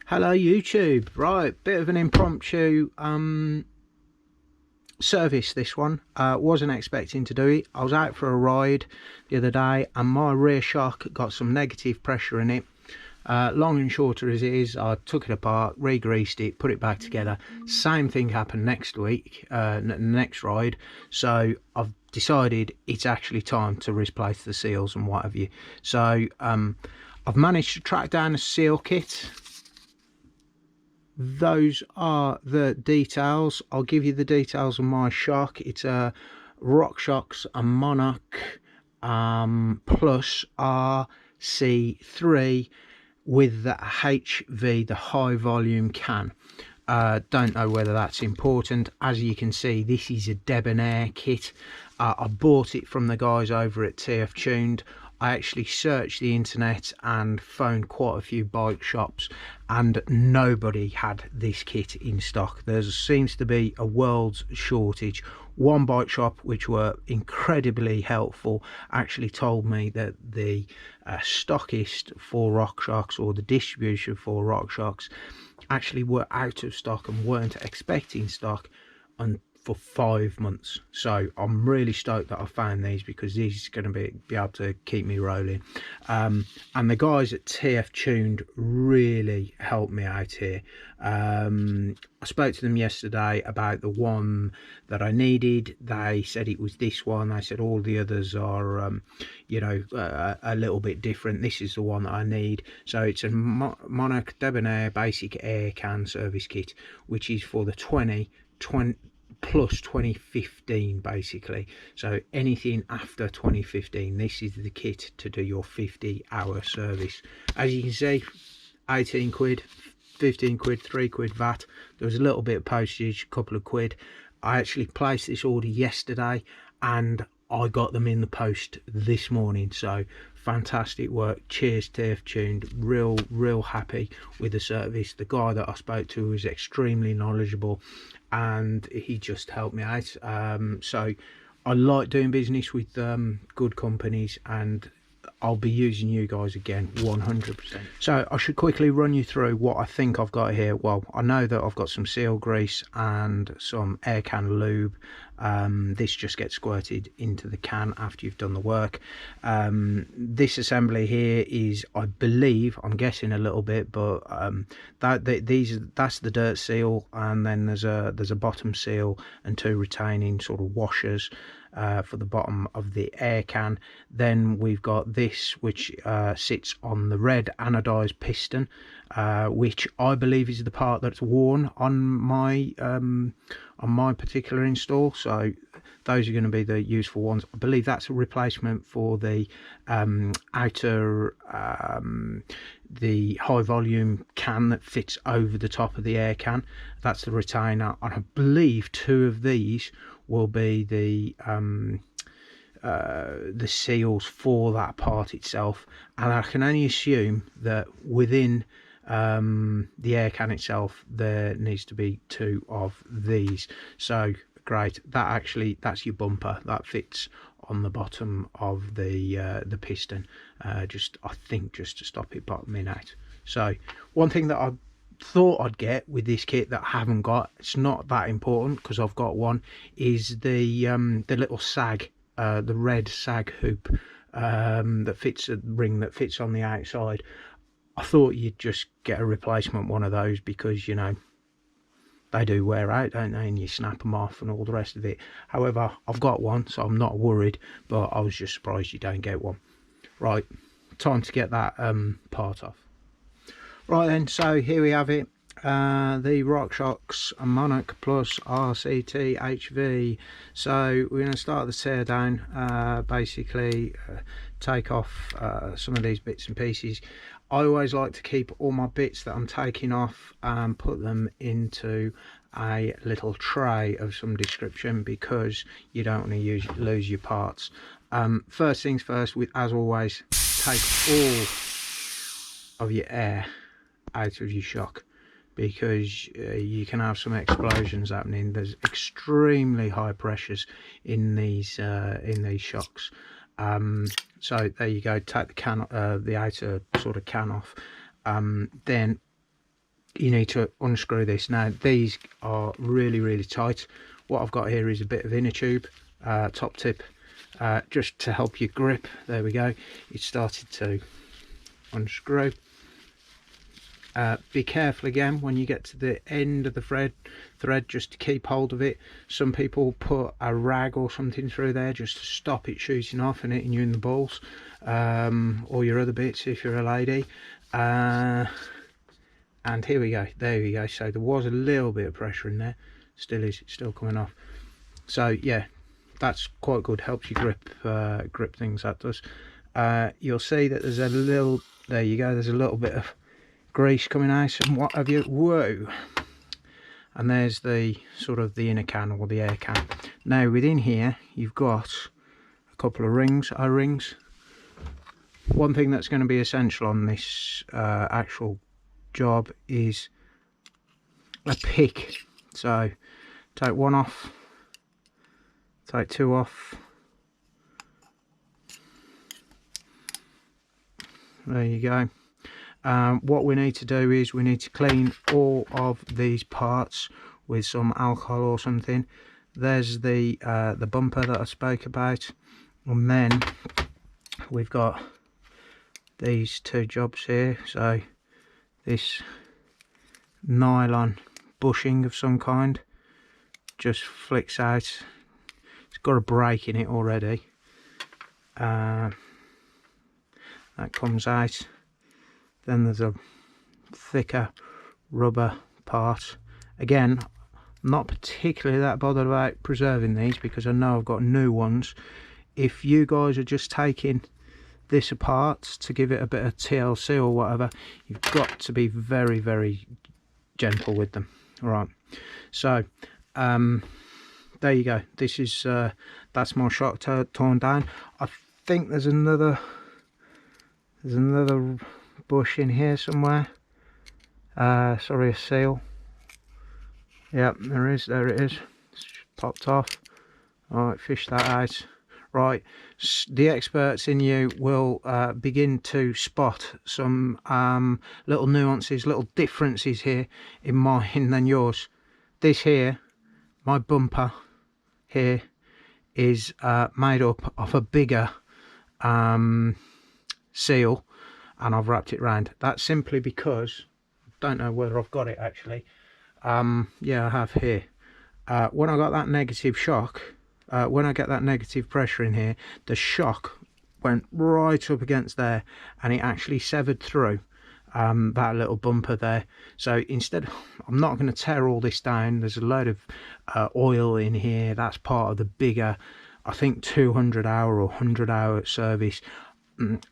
Hello YouTube. Right, bit of an impromptu service this one. Wasn't expecting to do it. I was out for a ride the other day and my rear shock got some negative pressure in it. Long and shorter as it is, I took it apart, re-greased it, put it back together. Same thing happened next week, next ride. So I've decided it's actually time to replace the seals and what have you. So I've managed to track down a seal kit. Those are the details. I'll give you the details of my shock. It's a Rockshox Monarch Plus RC3 with the HV, the high volume can. Don't know whether that's important. As you can see, this is a debonair kit. I bought it from the guys over at TF Tuned. I actually searched the internet and phoned quite a few bike shops and nobody had this kit in stock. There seems to be a world's shortage. One bike shop, which were incredibly helpful, actually told me that the stockist for Rockshox, or the distribution for Rockshox, actually were out of stock and weren't expecting stock for 5 months. So I'm really stoked that I found these, because these are going to be able to keep me rolling. And the guys at TF Tuned really helped me out here. I spoke to them yesterday about the one that I needed. They said it was this one. They said all the others are you know, a little bit different. This is the one that I need. So it's a Monarch Debonair basic air can service kit, which is for the 20 plus 2015 basically. So anything after 2015, this is the kit to do your 50-hour service. As you can see, 18 quid, 15 quid, 3 quid VAT. There was a little bit of postage, a couple of quid. I actually placed this order yesterday and I got them in the post this morning. So fantastic work. Cheers TF Tuned. Real happy with the service. The guy that I spoke to was extremely knowledgeable and he just helped me out. So I like doing business with good companies, and I'll be using you guys again 100%. So I should quickly run you through what I think I've got here. Well, I know that I've got some seal grease and some air can lube. This just gets squirted into the can after you've done the work. This assembly here is, I believe, I'm guessing a little bit, but that's the dirt seal, and then there's a bottom seal and two retaining sort of washers for the bottom of the air can. Then we've got this, which sits on the red anodized piston, which I believe is the part that's worn on my particular install. So those are going to be the useful ones. I believe that's a replacement for the outer the high volume can that fits over the top of the air can. That's the retainer, and I believe two of these will be the seals for that part itself. And I can only assume that within the air can itself there needs to be two of these. So great, that's your bumper that fits on the bottom of the piston, I think just to stop it bottoming out. So one thing that I thought I'd get with this kit that I haven't got, it's not that important because I've got one, is the little sag, the red sag hoop that fits a ring that fits on the outside. I thought you'd just get a replacement one of those, because you know they do wear out, don't they, and you snap them off and all the rest of it. However, I've got one, so I'm not worried, but I was just surprised you don't get one. Right, time to get that part off. Right then, so here we have it, the Rockshox Monarch Plus RC3 HV. So we're going to start the tear down, basically take off some of these bits and pieces. I always like to keep all my bits that I'm taking off and put them into a little tray of some description, because you don't want to lose your parts. First things first, as always, take all of your air out of your shock, because you can have some explosions happening. There's extremely high pressures in these shocks. So there you go, take the can, the outer sort of can off. Then you need to unscrew this. Now these are really tight. What I've got here is a bit of inner tube, top tip, just to help you grip. There we go, it started to unscrew. Be careful again when you get to the end of the thread just to keep hold of it. Some people put a rag or something through there just to stop it shooting off and hitting you in the balls, or your other bits if you're a lady. And here we go, there we go. So there was a little bit of pressure in there, still is, it's still coming off. So yeah, that's quite good, helps you grip things, that does. You'll see that there's a little, there you go, there's a little bit of grease coming out and what have you. Whoa. And there's the sort of the inner can or the air can. Now within here you've got a couple of rings, O-rings. One thing that's going to be essential on this actual job is a pick. So take one off, take two off, there you go. What we need to do is we need to clean all of these parts with some alcohol or something. There's the bumper that I spoke about, and then we've got these two jobs here. So this nylon bushing of some kind just flicks out. It's got a break in it already. That comes out. Then there's a thicker rubber part. Again, I'm not particularly that bothered about preserving these because I know I've got new ones. If you guys are just taking this apart to give it a bit of TLC or whatever, you've got to be very gentle with them. All right, so there you go. This is that's my shock torn down. I think there's another bush in here somewhere. Sorry, a seal. Yep, there it is. It's popped off. All right, fish that out. Right, the experts in you will begin to spot some little nuances, little differences here in mine than yours. This here, my bumper here, is made up of a bigger seal, and I've wrapped it round. That's simply because, I don't know whether I've got it actually. Yeah, I have here. When I got that negative shock, when I get that negative pressure in here, the shock went right up against there and it actually severed through that little bumper there. So instead, I'm not going to tear all this down. There's a load of oil in here. That's part of the bigger, I think 200-hour or 100-hour service,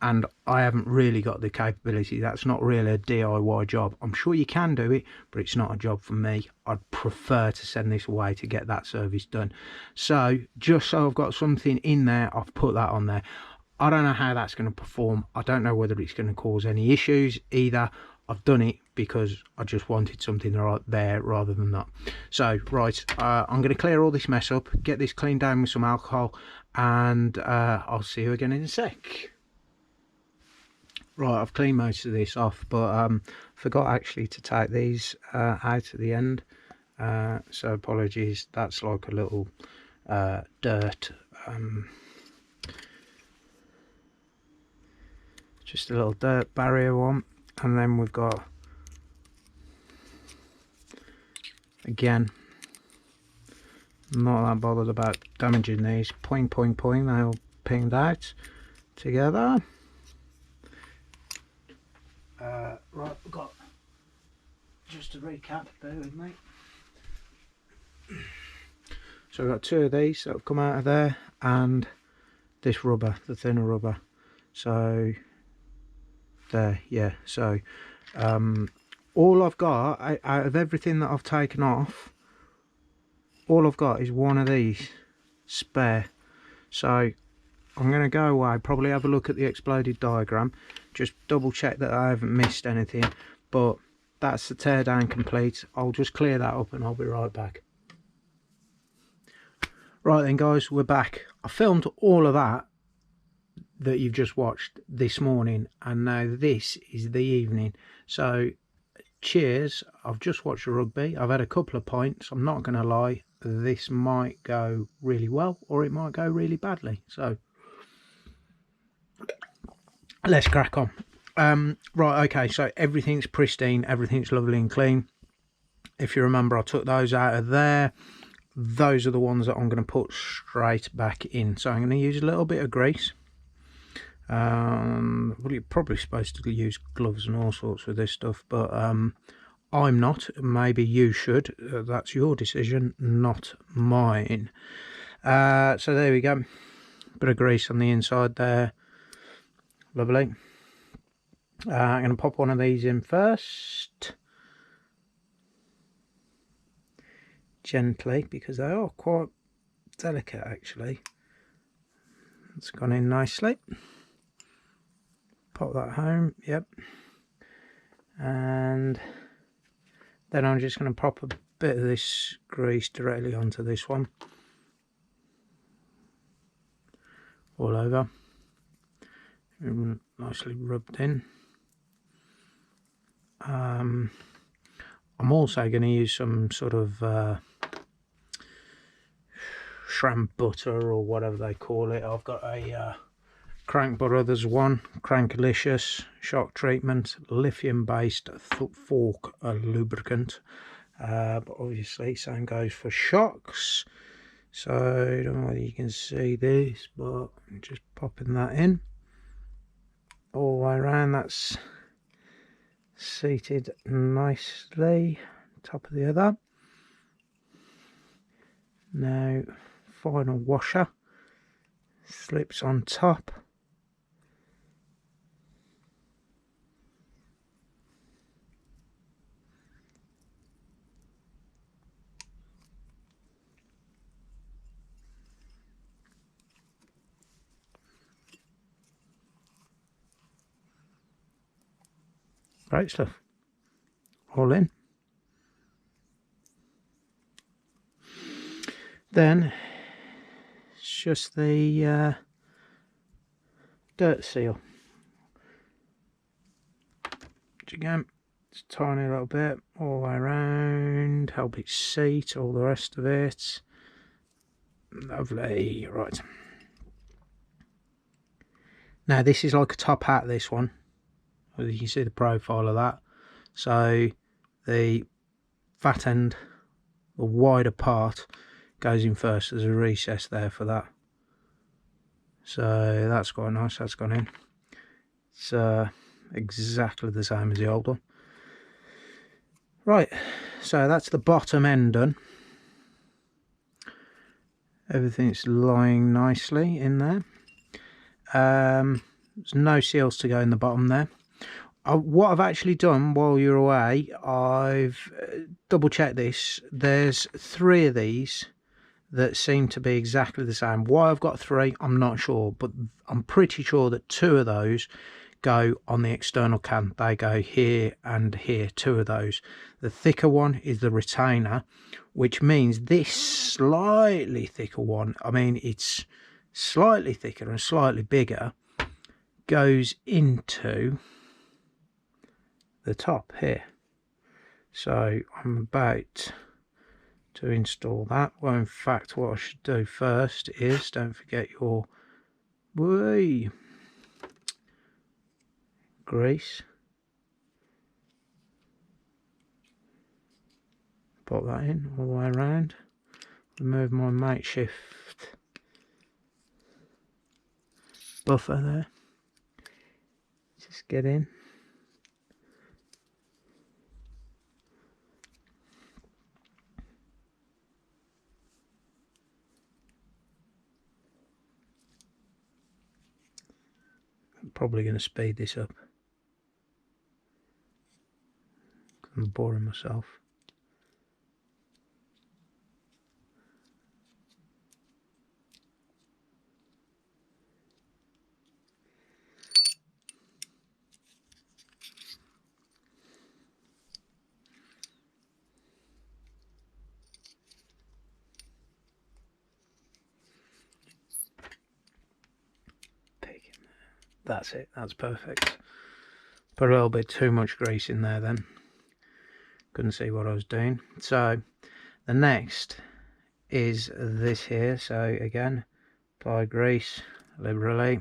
and I haven't really got the capability. That's not really a DIY job. I'm sure you can do it, but it's not a job for me. I'd prefer to send this away to get that service done. So just so I've got something in there, I've put that on there. I don't know how that's going to perform. I don't know whether it's going to cause any issues either. I've done it because I just wanted something right there rather than that. So right, I'm going to clear all this mess up, get this cleaned down with some alcohol, and I'll see you again in a sec. Right, I've cleaned most of this off, but forgot actually to take these out at the end, so apologies. That's like a little dirt, just a little dirt barrier one, and then we've got, again, not that bothered about damaging these. Poing, they all pinged out together. Right, we've got, just to recap, bear with me. So we've got two of these that have come out of there, and this rubber, the thinner rubber. So there, yeah. So all I've got out of everything that I've taken off, all I've got is one of these spare. So I'm going to go away, probably have a look at the exploded diagram, just double check that I haven't missed anything, but that's the teardown complete. I'll just clear that up and I'll be right back. Right then guys, we're back. I filmed all of that you've just watched this morning, and now this is the evening. So cheers. I've just watched the rugby. I've had a couple of pints. I'm not going to lie. This might go really well or it might go really badly. So let's crack on. Right, okay, so everything's pristine. Everything's lovely and clean. If you remember, I took those out of there. Those are the ones that I'm going to put straight back in. So I'm going to use a little bit of grease. Well, you're probably supposed to use gloves and all sorts with this stuff, but I'm not. Maybe you should. That's your decision, not mine. So there we go. Bit of grease on the inside there. Lovely. I'm going to pop one of these in first. Gently, because they are quite delicate actually. It's gone in nicely. Pop that home, yep. And then I'm just going to pop a bit of this grease directly onto this one. All over. Nicely rubbed in. I'm also going to use some sort of shrimp butter or whatever they call it. I've got a Crank Brothers one, Crankalicious shock treatment, lithium based fork lubricant, but obviously same goes for shocks. So I don't know whether you can see this, but I'm just popping that in all the way around. That's seated nicely, top of the other. Now final washer slips on top. Great stuff. All in. Then it's just the dirt seal. Again, just tiny little bit all the way around, help it seat, all the rest of it. Lovely. Right. Now this is like a top hat, this one. You can see the profile of that. So the fat end, the wider part, goes in first. There's a recess there for that. So that's quite nice. That's gone in. It's exactly the same as the old one. Right, so that's the bottom end done. Everything's lying nicely in there. There's no seals to go in the bottom there. What I've actually done while you're away, I've double checked this. There's 3 of these that seem to be exactly the same. Why I've got 3, I'm not sure, but I'm pretty sure that 2 of those go on the external can. They go here and here, 2 of those. The thicker one is the retainer, which means this slightly thicker one, I mean it's slightly thicker and slightly bigger, goes into the top here. So I'm about to install that. Well, in fact, what I should do first is, don't forget your grease. Pop that in all the way around. Remove my makeshift buffer there. Just get in. I'm probably going to speed this up. I'm boring myself. That's it, that's perfect. Put a little bit too much grease in there then. couldn't see what I was doing. So the next is this here. So again, apply grease liberally,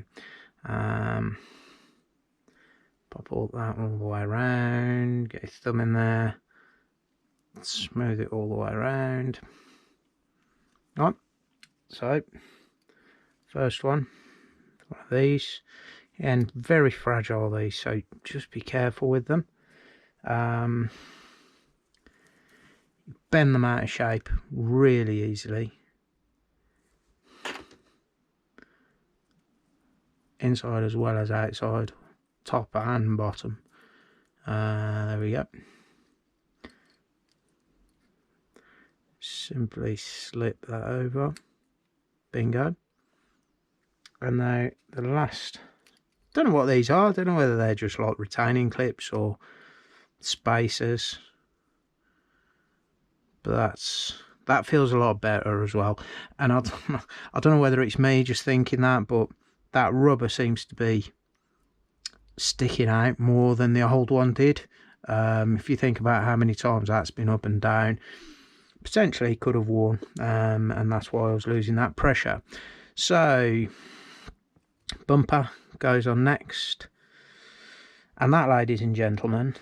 pop all that all the way around, get your thumb in there, smooth it all the way around. Right, so first one of these, and very fragile these, so just be careful with them. Bend them out of shape really easily, inside as well as outside, top and bottom. There we go. Simply slip that over, bingo. And now the last, don't know what these are, don't know whether they're just like retaining clips or spacers, but that feels a lot better as well. And I don't know whether it's me just thinking that, but that rubber seems to be sticking out more than the old one did. If you think about how many times that's been up and down, potentially could have worn, and that's why I was losing that pressure. So bumper goes on next, and that, ladies and gentlemen,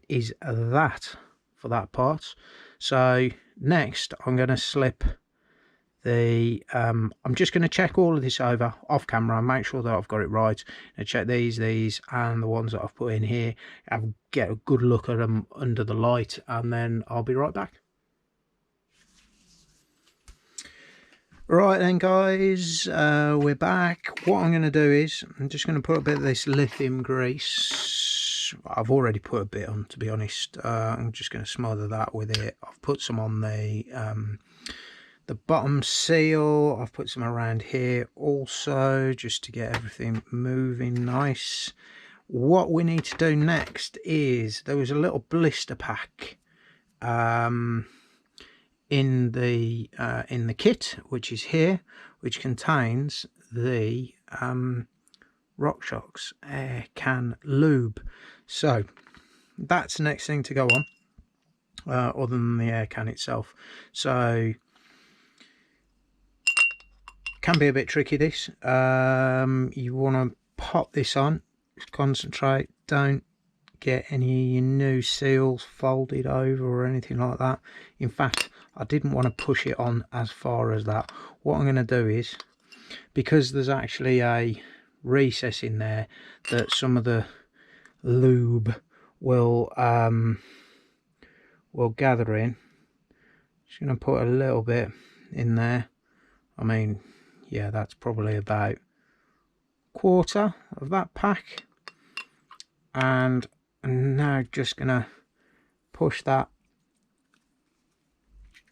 is that for that part. So next I'm going to slip the I'm just going to check all of this over off camera and make sure that I've got it right, and check these and the ones that I've put in here, and get a good look at them under the light, and then I'll be right back. Right then guys, we're back. What I'm going to do is I'm just going to put a bit of this lithium grease. I've already put a bit on, to be honest. I'm just going to smother that with it. I've put some on the bottom seal. I've put some around here also, just to get everything moving nice. What we need to do next is, there was a little blister pack in the kit, which is here, which contains the Rockshox air can lube. So that's the next thing to go on, other than the air can itself. So can be a bit tricky this. You want to pop this on, concentrate, don't get any of your new seals folded over or anything like that. In fact, I didn't want to push it on as far as that. What I'm going to do is, because there's actually a recess in there that some of the lube will gather in, just going to put a little bit in there. I mean, yeah, that's probably about a quarter of that pack, and I'm now just going to push that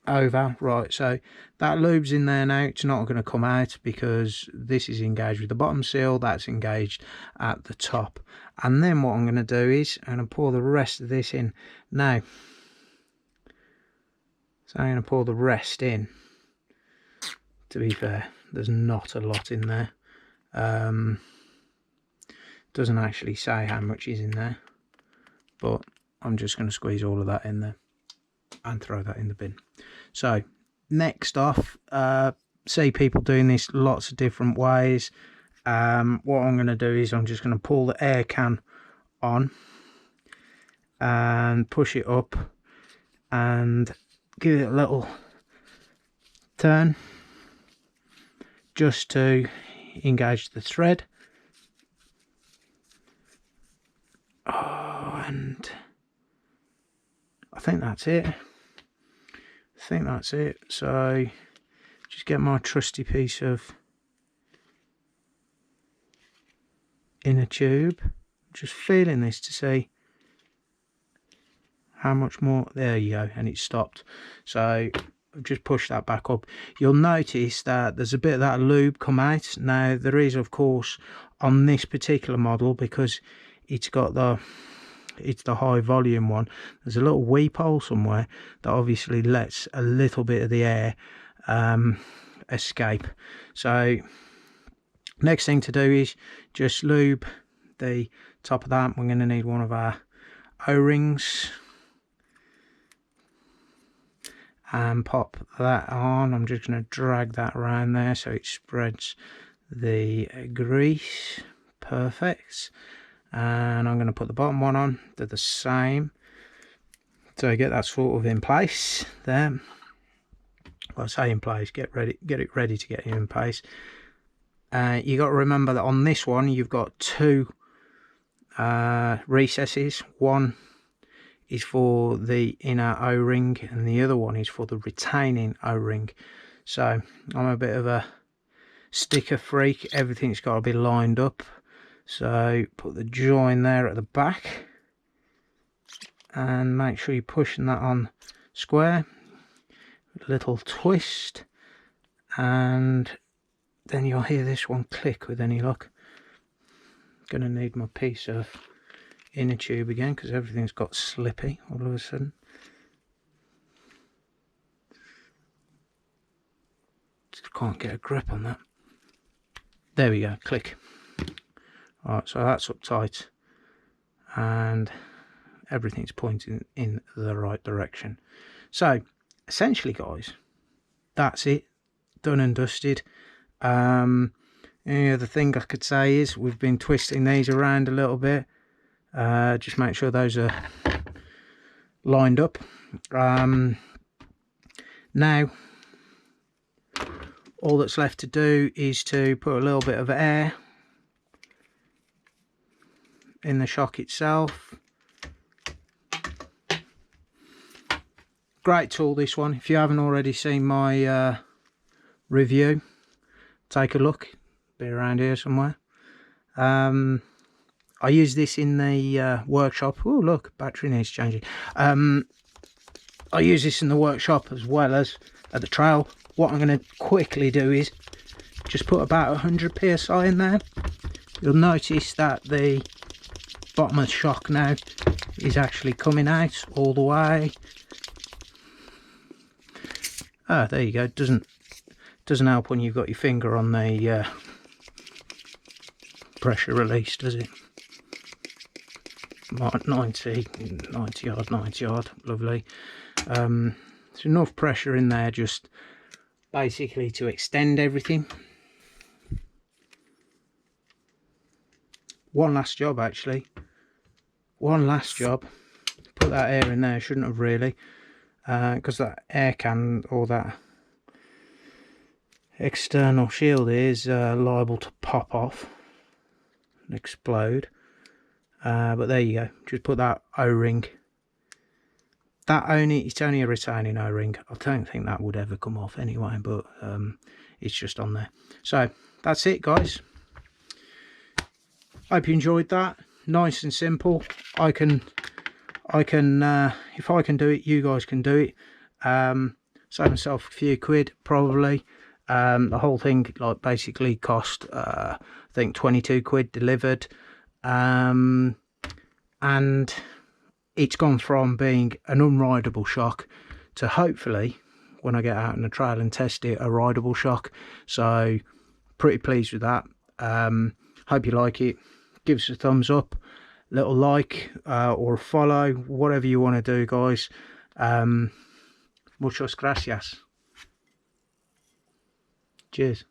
over. Right, so that lube's in there now. It's not going to come out because this is engaged with the bottom seal, that's engaged at the top. And then what I'm going to do is I'm going to pour the rest of this in now. So I'm going to pour the rest in. To be fair, there's not a lot in there. Doesn't actually say how much is in there, but I'm just going to squeeze all of that in there and throw that in the bin. So next off, see people doing this lots of different ways. What I'm going to do is I'm just going to pull the air can on and push it up and give it a little turn just to engage the thread. Oh, and I think that's it. So just get my trusty piece of inner tube, just feeling this to see how much more. There you go, and it stopped. So I've just pushed that back up. You'll notice that there's a bit of that lube come out. Now there is, of course, on this particular model, because it's got it's the high volume one, there's a little weep hole somewhere that obviously lets a little bit of the air escape. So next thing to do is just lube the top of that. We're going to need one of our O-rings. and pop that on. I'm just going to drag that around there so it spreads the grease. Perfect. And I'm going to put the bottom one on, do the same. So get that sort of in place there. Well, I say in place, get it ready to get in place. You got to remember that on this one you've got two recesses. One is for the inner O-ring and the other one is for the retaining O-ring. So I'm a bit of a sticker freak, everything's got to be lined up. So put the join there at the back and make sure you're pushing that on square, a little twist, and then you'll hear this one click with any luck. Gonna need my piece of inner tube again because everything's got slippy all of a sudden. Just can't get a grip on that. There we go, click. Alright, so that's up tight and everything's pointing in the right direction. So essentially guys, that's it, done and dusted. Any other thing I could say is we've been twisting these around a little bit. Just make sure those are lined up. Now all that's left to do is to put a little bit of air in the shock itself. Great tool this one. If you haven't already seen my review, take a look, be around here somewhere. I use this in the workshop. Oh look, battery needs changing. I use this in the workshop as well as at the trail. What I'm going to quickly do is just put about 100 psi in there. You'll notice that the bottom of the shock now is actually coming out all the way. Ah, there you go. Doesn't help when you've got your finger on the pressure release, does it? 90 yard, lovely. There's enough pressure in there just basically to extend everything. One last job actually. One last job. Put that air in there, shouldn't have really, because that air can, or that external shield is liable to pop off and explode. But there you go, just put that O-ring. It's only a retaining O-ring. I don't think that would ever come off anyway, but it's just on there. So that's it guys. Hope you enjoyed that. Nice and simple. I can if I can do it, you guys can do it. Save myself a few quid probably. The whole thing like basically cost I think 22 quid delivered. And it's gone from being an unrideable shock to hopefully when I get out on the trail and test it, a rideable shock. So pretty pleased with that. Hope you like it. Give us a thumbs up, little like or a follow, whatever you want to do guys. Muchas gracias. Cheers.